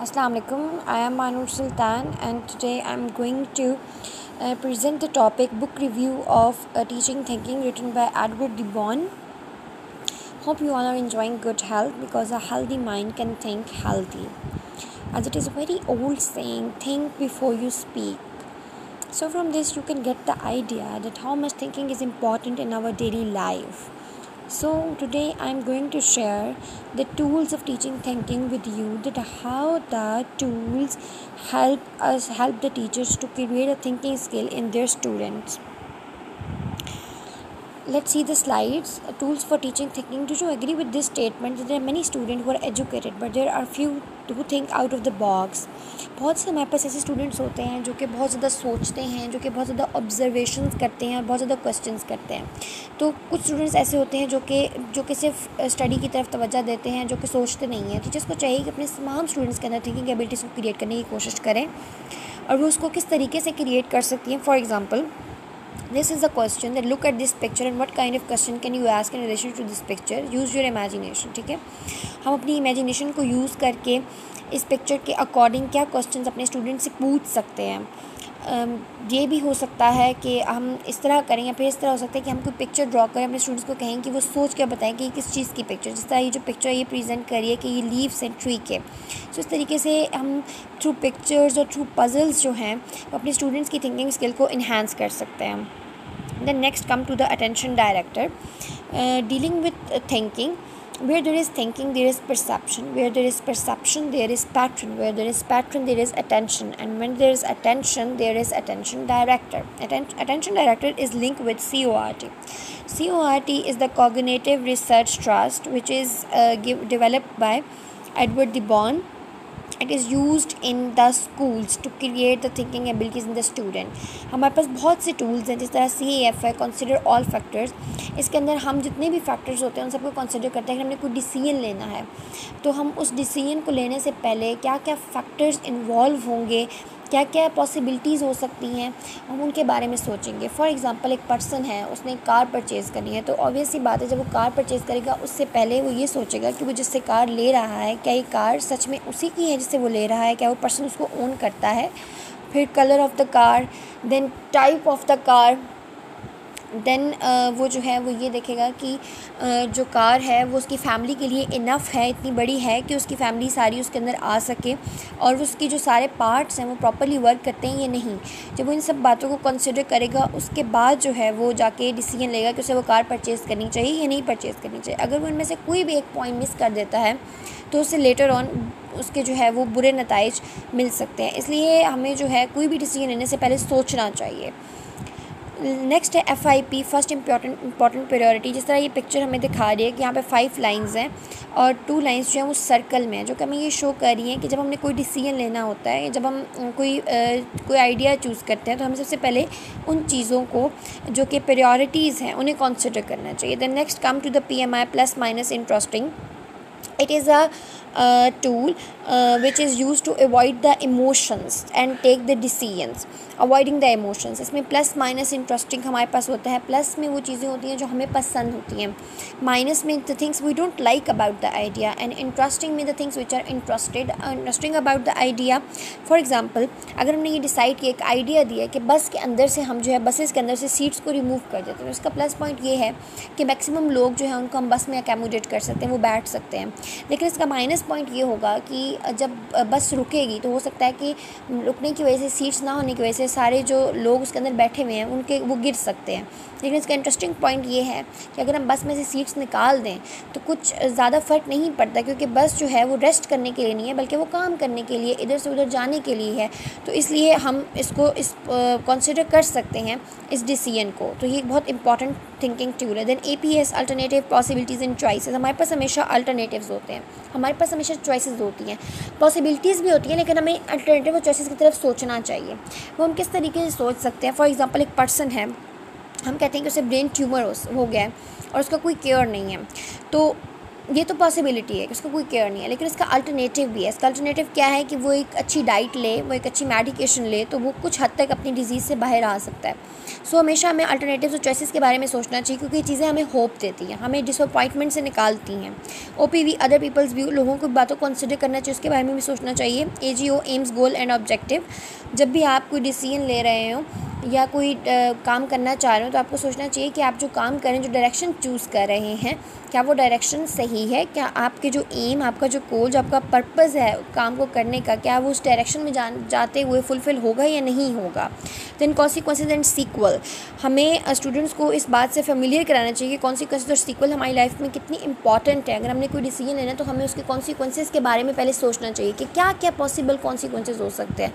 Assalamu alaikum. I am Manur Sultan and today I am going to present the topic book review of Teaching Thinking written by Edward de Bono. Hope you all are enjoying good health because a healthy mind can think healthy. As it is a very old saying, think before you speak. So from this you can get the idea that how much thinking is important in our daily life. So today I am going to share the tools of teaching thinking with you, that how the tools help the teachers to create a thinking skill in their students. Let's see the slides. Tools for teaching thinking. Do you agree with this statement that there are many students who are educated but there are few who think out of the box? बहुत से हमारे पास ऐसे students होते हैं जो कि बहुत ज़्यादा सोचते हैं, जो कि बहुत ज़्यादा ऑब्जर्वेशंस करते हैं और बहुत ज़्यादा क्वेश्चंस करते हैं. तो कुछ स्टूडेंट्स ऐसे होते हैं जो कि सिर्फ स्टडी की तरफ तवज्जो देते हैं, जो कि सोचते नहीं हैं. टीचर्स को चाहिए कि अपने तमाम स्टूडेंट्स के अंदर थिंकिंग एबिलिटीज़ को क्रिएट करने की कोशिश करें और वो उसको किस तरीके से क्रिएट कर सकती हैं. For example, this is a question that look at this picture and what kind of question can you ask in relation to this picture. Use your imagination. ठीक है, हम अपनी इमेजिनेशन को यूज़ करके इस पिक्चर के अकॉर्डिंग क्या questions अपने स्टूडेंट से पूछ सकते हैं. ये भी हो सकता है कि हम इस तरह करें या फिर इस तरह हो सकता है कि हम कोई पिक्चर ड्रॉ करें, अपने स्टूडेंट्स को कहें कि वो सोच के बताएं कि किस चीज़ की पिक्चर. जिस तरह ये जो पिक्चर ये प्रेजेंट करिए कि ये लीव्स हैं ट्री के. सो इस तरीके से हम थ्रू पिक्चर्स और थ्रू पजल्स जो हैं वो अपने स्टूडेंट्स की थिंकिंग स्किल को इन्हांस कर सकते हैं. Then next come to the attention director. Dealing with thinking. Where there is thinking, there is perception. Where there is perception, there is pattern. Where there is pattern, there is attention. And when there is attention, there is attention director. Attention director is linked with CORT. CORT is the Cognitive Research Trust, which is developed by Edward de Bono. It is used in the schools to create the thinking abilities in the student. हमारे पास बहुत से tools हैं, जिस तरह CAF है, consider all factors. इसके अंदर हम जितने भी फैक्टर्स होते हैं उन सबको कंसिडर करते हैं. अगर हमने कोई डिसीजन लेना है तो हम उस डिसीजन को लेने से पहले क्या क्या फैक्टर्स इन्वॉल्व होंगे, क्या क्या पॉसिबिलिटीज़ हो सकती हैं, हम उनके बारे में सोचेंगे. फॉर एग्ज़ाम्पल, एक पर्सन है, उसने कार परचेज़ करनी है, तो ऑब्वियस सी बात है जब वो कार परचेज़ करेगा उससे पहले वो ये सोचेगा कि वो जिससे कार ले रहा है क्या ये कार सच में उसी की है जिससे वो ले रहा है, क्या वो पर्सन उसको ओन करता है. फिर colour of the car, then type of the car, then वो जो है वो ये देखेगा कि जो कार है वो उसकी फ़ैमिली के लिए इनफ है, इतनी बड़ी है कि उसकी फ़ैमिली सारी उसके अंदर आ सके और उसकी जो सारे पार्ट्स हैं वो प्रॉपर्ली वर्क करते हैं या नहीं. जब वो इन सब बातों को कंसिडर करेगा उसके बाद जो है वो जाके डिसीजन लेगा कि उसे वो कार परचेज़ करनी चाहिए या नहीं परचेज़ करनी चाहिए. अगर वो इनमें से कोई भी एक पॉइंट मिस कर देता है तो उसे लेटर ऑन उसके जो है वो बुरे नताइज मिल सकते हैं. इसलिए हमें जो है कोई भी डिसीजन लेने से पहले सोचना चाहिए. नेक्स्ट है FIP, फर्स्ट इंपॉर्टेंट प्रायोरिटी. जिस तरह ये पिक्चर हमें दिखा रही है कि यहाँ पे 5 लाइंस हैं और 2 लाइंस जो हैं वो सर्कल में हैं, जो कि हमें ये शो कर रही हैं कि जब हमने कोई डिसीजन लेना होता है, जब हम कोई आइडिया चूज़ करते हैं तो हमें सबसे पहले उन चीज़ों को जो कि प्रायोरिटीज़ हैं उन्हें कंसिडर करना चाहिए. Then next come to the PMI, plus minus interesting. It is a tool which is used to avoid the emotions and take the decisions. Avoiding the emotions, इसमें प्लस माइनस इंटरेस्टिंग हमारे पास होता है. Plus में वो चीज़ें होती हैं जो हमें पसंद होती हैं, माइनस में the things we don't like about the idea, and interesting में the things which are interesting about the idea. For example, अगर हमने ये डिसाइड किया, एक आइडिया दिया कि बस के अंदर से हम जो है बसेस के अंदर से सीट्स को रिमूव कर देते हैं, तो इसका प्लस पॉइंट ये है कि मैक्सिमम लोग जो है उनको हम बस में अकोमोडेट कर सकते हैं, वो बैठ सकते हैं. लेकिन इसका माइनस पॉइंट ये होगा कि जब बस रुकेगी तो हो सकता है कि रुकने की वजह से, सीट्स ना होने की वजह से सारे जो लोग उसके अंदर बैठे हुए हैं उनके वो गिर सकते हैं. लेकिन इसका इंटरेस्टिंग पॉइंट ये है कि अगर हम बस में से सीट्स निकाल दें तो कुछ ज़्यादा फ़र्क नहीं पड़ता, क्योंकि बस जो है वो रेस्ट करने के लिए नहीं है बल्कि वो काम करने के लिए, इधर से उधर जाने के लिए है. तो इसलिए हम इसको कंसिडर कर सकते हैं इस डिसीजन को. तो ये एक बहुत इंपॉर्टेंट थिंकिंग टूल है. Then APS, alternative possibilities and choices. हमारे पास हमेशा अल्टरनेटिव्स होते हैं, हमारे पास हमेशा चॉइसेस होती हैं, पॉसिबिलिटीज़ भी होती हैं, लेकिन हमें अल्टरनेटिव और चॉइसेस की तरफ सोचना चाहिए. वो हम किस तरीके से सोच सकते हैं. फॉर एग्जांपल, एक पर्सन है, हम कहते हैं कि उसे ब्रेन ट्यूमर हो गया है और उसका कोई केयर नहीं है. तो ये तो पॉसिबिलिटी है कि उसको कोई केयर नहीं है, लेकिन इसका अल्टरनेटिव भी है। इसका अल्टरनेटिव क्या है कि वो एक अच्छी डाइट ले, वो एक अच्छी मेडिकेशन ले, तो वो कुछ हद तक अपनी डिजीज़ से बाहर आ सकता है। सो हमेशा हमें अल्टरनेटिव्स और चॉइसेस के बारे में सोचना चाहिए, क्योंकि ये चीज़ें हमें होप देती हैं, हमें डिसअपॉइंटमेंट से निकालती हैं। OPV अदर पीपल्स व्यू, लोगों की बातों को कंसिडर करना चाहिए, उसके बारे में भी सोचना चाहिए। AGO AIIMS goal and objective, जब भी आप कोई डिसीजन ले रहे हो या कोई काम करना चाह रहे हो तो आपको सोचना चाहिए कि आप जो काम करें, जो डायरेक्शन चूज़ कर रहे हैं, क्या वो डायरेक्शन सही है, क्या आपके जो एम, आपका जो गोल, जो आपका पर्पज़ है काम को करने का, क्या वो उस डायरेक्शन में जाते हुए फुलफ़िल होगा या नहीं होगा। देन कॉन्सिक्वेंसेज एंड सीक्वल, हमें स्टूडेंट्स को इस बात से फेमिलियर कराना चाहिए कि कॉन्सिक्वेंसेज और सीक्वल हमारी लाइफ में कितनी इंपॉर्टेंट है। अगर हमने कोई डिसीजन लेना है तो हमें उसके कॉन्सिक्वेंसेज के बारे में पहले सोचना चाहिए कि क्या क्या पॉसिबल कॉन्सिक्वेंसेज हो सकते हैं।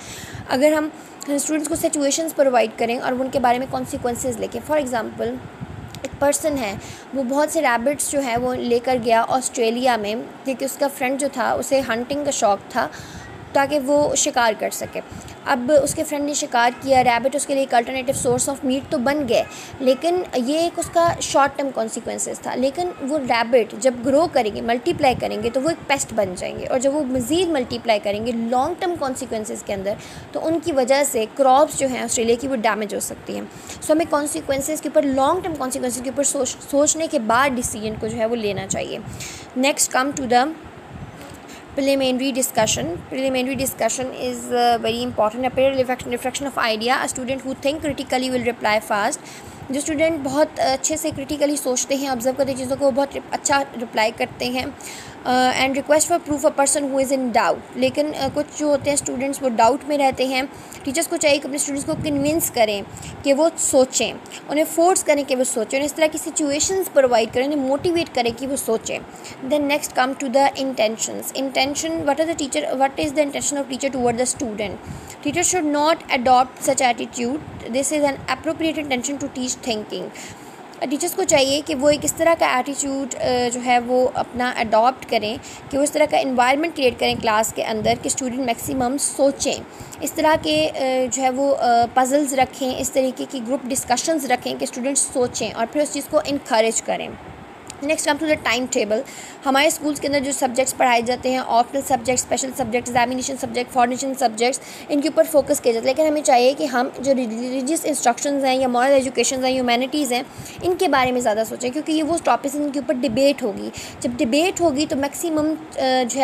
अगर हम स्टूडेंट्स को सिचुएशंस प्रोवाइड करें और उनके बारे में कॉन्सिक्वेंसेज लेके, फॉर एग्जांपल एक पर्सन है, वो बहुत से रैबिट्स जो है वो लेकर गया ऑस्ट्रेलिया में, क्योंकि उसका फ्रेंड जो था उसे हंटिंग का शौक़ था ताकि वो शिकार कर सके। अब उसके फ्रेंड ने शिकार किया, रैबिट उसके लिए एक अल्टरनेटिव सोर्स ऑफ मीट तो बन गए, लेकिन ये एक उसका शॉर्ट टर्म कॉन्सिक्वेंसेस था। लेकिन वो रैबिट जब ग्रो करेंगे, मल्टीप्लाई करेंगे, तो वो एक पेस्ट बन जाएंगे, और जब वो मज़ीद मल्टीप्लाई करेंगे लॉन्ग टर्म कॉन्सिक्वेंसेस के अंदर, तो उनकी वजह से क्रॉप्स जो हैं ऑस्ट्रेलिया की वो डैमेज हो सकती हैं। सो हमें कॉन्सिक्वेंसेस के ऊपर, लॉन्ग टर्म कॉन्सिक्वेंसेस के ऊपर सोचने के बाद डिसीजन को जो है वो लेना चाहिए। Next come to the preliminary discussion. Preliminary discussion is very important. A peer reflection of idea. A student who think critically will reply fast. जो स्टूडेंट बहुत अच्छे से क्रिटिकली सोचते हैं, ऑब्जर्व करते हैं चीज़ों को, बहुत अच्छा रिप्लाई करते हैं। And request for proof a person who is in doubt, लेकिन कुछ जो होते हैं स्टूडेंट्स वो डाउट में रहते हैं। टीचर्स को चाहिए कि अपने स्टूडेंट्स को कन्विंस करें कि वो सोचें, उन्हें फोर्स करें कि वो सोचें, उन्हें इस तरह की सिचुएशंस प्रोवाइड करें, उन्हें मोटिवेट करें कि वो सोचें। Then next come to the intentions. Intention, what is the intention of teacher toward the student. Teacher should not adopt such attitude, this is an appropriate intention to teach thinking. Teachers को चाहिए कि वो एक इस तरह का attitude जो है वो अपना अडॉप्ट करें, कि वो इस तरह का इन्वायरमेंट क्रिएट करें क्लास के अंदर कि स्टूडेंट मैक्सिमम सोचें, इस तरह के जो है वो पजल्स रखें, इस तरीके की ग्रुप डिस्कशंस रखें कि स्टूडेंट्स सोचें और फिर उस चीज़ को इनकरेज करें। Next come to the time table. हमारे स्कूल्स के अंदर जो सब्जेक्ट्स पढ़ाए जाते हैं, optional subject, special subject, examination subject, formation subjects, इनके ऊपर फोकस किया जाता है। लेकिन हमें चाहिए कि हम जो रिलीजियस इंस्ट्रक्शंस हैं या मॉरल एजुकेशन हैं, ह्यूमैनिटीज़ हैं, इनके बारे में ज़्यादा सोचें, क्योंकि ये वो टॉपिक्स हैं जिनके ऊपर डिबेट होगी। जब डिबेट होगी तो मैक्सिमम जो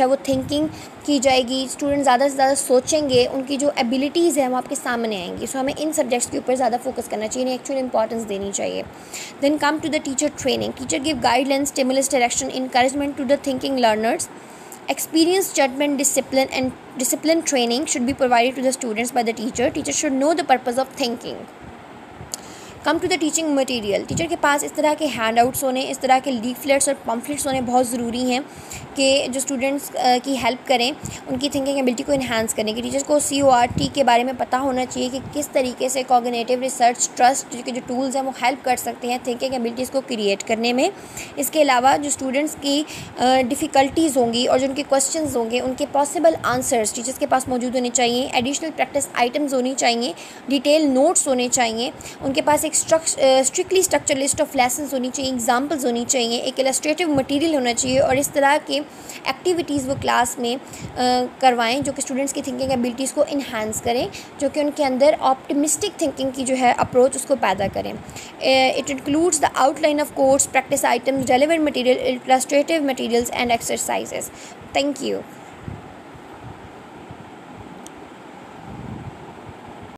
है वो थिंकिंग की जाएगी, स्टूडेंट ज़्यादा से ज़्यादा सोचेंगे, उनकी जो एबिलिटीज़ हैं वो आपके सामने आएंगी। सो हमें इन सब्जेक्ट्स के ऊपर ज़्यादा फोकस करना चाहिए, इन्हें एक्चुअल इंपॉर्टेंस देनी चाहिए। Then come to the teacher training. Teacher give guidelines, stimulus, direction, encouragement to the thinking learners. Experience, judgment, discipline training should be provided to the students by the teacher. Teacher should know the purpose of thinking. Come to the teaching material. Teacher के पास इस तरह के hand outs होने, इस तरह के leaflets और पम्फलेट्स होने बहुत ज़रूरी हैं कि जो स्टूडेंट्स की हेल्प करें, उनकी थिंकिंग एबिलिटी को इन्हांस करने की। टीचर्स को CORT के बारे में पता होना चाहिए कि किस तरीके से कॉग्निटिव रिसर्च, ट्रस्ट के जो टूल्स हैं वो हेल्प कर सकते हैं थिंकिंग एबिलिटीज़ को क्रिएट करने में। इसके अलावा जो स्टूडेंट्स की डिफ़िकल्टीज़ होंगी और जो उनके क्वेश्चन होंगे, उनके पॉसिबल आंसर्स टीचर्स के पास मौजूद होने चाहिए। एडिशनल प्रैक्टिस आइटम्स होनी चाहिए, डिटेल नोट्स होने चाहिए, उनके पास एक strictly structure list of lessons होनी चाहिए, एग्जाम्पल्स होनी चाहिए, एक इलस्ट्रेटिव मटेरियल होना चाहिए, और इस तरह के एक्टिविटीज़ वो क्लास में करवाएं जो कि स्टूडेंट्स की थिंकिंग एबिलिटीज़ को इन्हांस करें, जो कि उनके अंदर ऑप्टिमिस्टिक थिंकिंग की जो है अप्रोच उसको पैदा करें। It includes the outline of course, practice items, relevant material, illustrative materials and exercises. Thank you.